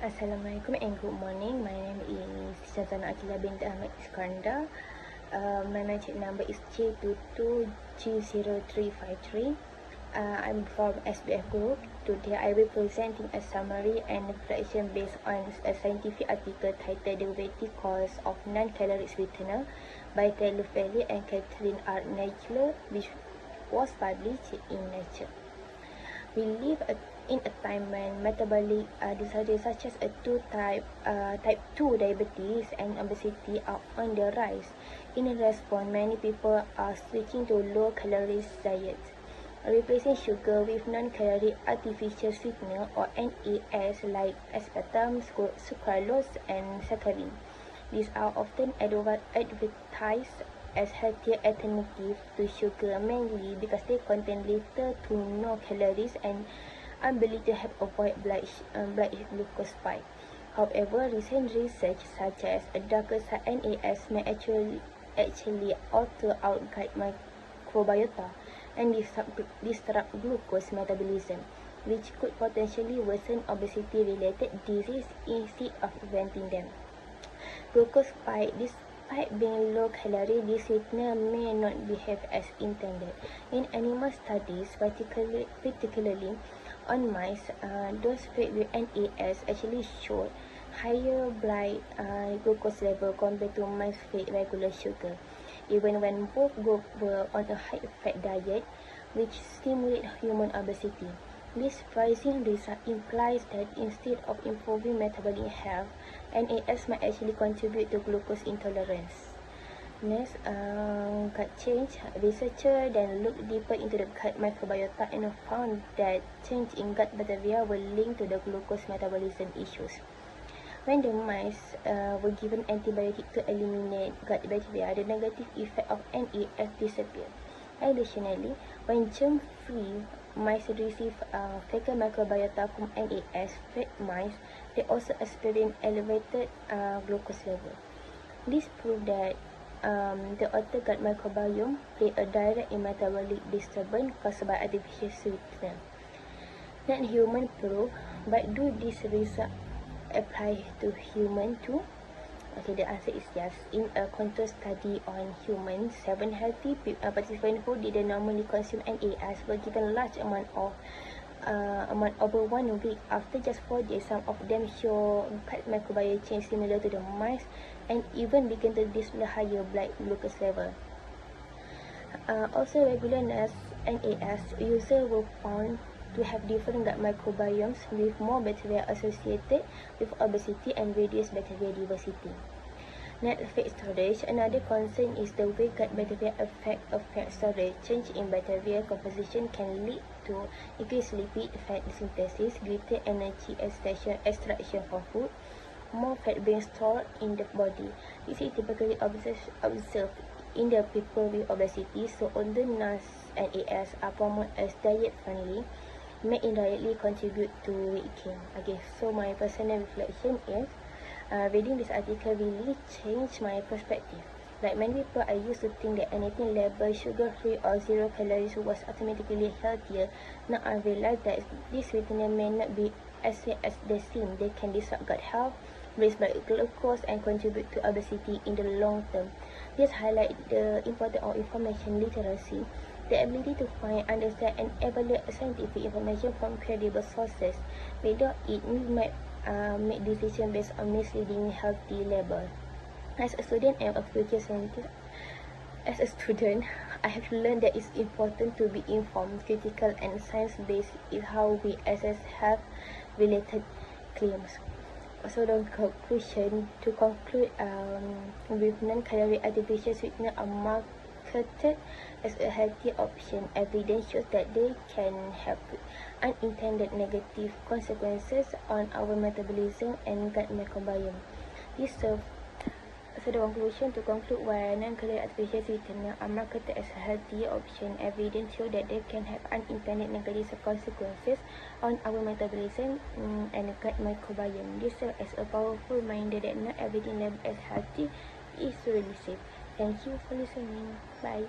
Assalamualaikum and good morning. My name is Shazana Akila binti Ahmad Iskandar. My magic number is J22G0353. I'm from SBF Group. Today I will presenting a summary and reflection based on a scientific article titled The Weighty Cost of Non-Caloric Sweetener by Taylor Felly and Catherine R. Nagler, which was published in Nature. We live in a time when metabolic disorders such as type 2 diabetes and obesity are on the rise. In response, many people are switching to low-calorie diets, replacing sugar with non-caloric artificial sweetener or NAS like aspartame, sucralose, and saccharin. These are often advertised as healthier alternative to sugar, mainly because they contain little to no calories and are believed to help avoid blood glucose spike. However, recent research such as a darker side NAS may actually alter our gut microbiota and disrupt glucose metabolism, which could potentially worsen obesity-related disease instead of preventing them. Glucose spike. Despite being low-calorie, this sweetener may not behave as intended. In animal studies, particularly on mice, those fed with NAS actually showed higher blood glucose level compared to mice fed regular sugar, even when both groups were on a high-fat diet, which stimulated human obesity. This surprising result implies that instead of improving metabolic health, NAS might actually contribute to glucose intolerance. Next, gut change. Researchers then looked deeper into the gut microbiota and found that change in gut bacteria were linked to the glucose metabolism issues. When the mice were given antibiotics to eliminate gut bacteria, the negative effect of NAS disappeared. Additionally, when germ-free mice receive fecal microbiota from NAS-fed mice, they also experience elevated glucose level. This proves that the altered gut microbiome play a direct in metabolic disturbance caused by artificial sweetener. Not human proof, but do these results apply to human too? Okay, the answer is yes. In a control study on humans, 7 healthy participants who didn't normally consume NAS were given large amount over 1 week. After just 4 days, some of them show gut microbiome change similar to the mice and even began to display higher blood glucose level. Also, regular NAS users were found to have different gut microbiomes with more bacteria associated with obesity and reduced bacterial diversity. Net fat storage. Another concern is the way gut bacteria affect fat storage. Change in bacterial composition can lead to increased lipid fat synthesis, greater energy extraction from food, more fat being stored in the body. This is typically observed in the people with obesity, so although NAS are promoted as diet-friendly, may indirectly contribute to weight gain. Okay, so my personal reflection is, reading this article really changed my perspective. Like many people, I used to think that anything labeled sugar-free or 0 calories was automatically healthier. Now I realize that this sweetener may not be as safe as they seem. They can disrupt gut health, raise blood glucose, and contribute to obesity in the long term. This highlights the importance of information literacy, the ability to find, understand, and evaluate scientific information from credible sources. Without it, we might make decisions based on misleading healthy labels. As a student and a future scientist, I have learned that it's important to be informed, critical, and science-based is how we assess health-related claims. So the conclusion, to conclude, with non-caloric artificial sweetener are marketed as a healthy option. Evidence shows that they can have unintended negative consequences on our metabolism and gut microbiome. So the conclusion, to conclude, while non-caloric artificial sweeteners are marketed as a healthy option, evidence shows that they can have unintended negative consequences on our metabolism and gut microbiome. This serves as a powerful reminder that not everything labeled as healthy is really safe. Thank you for listening. Bye.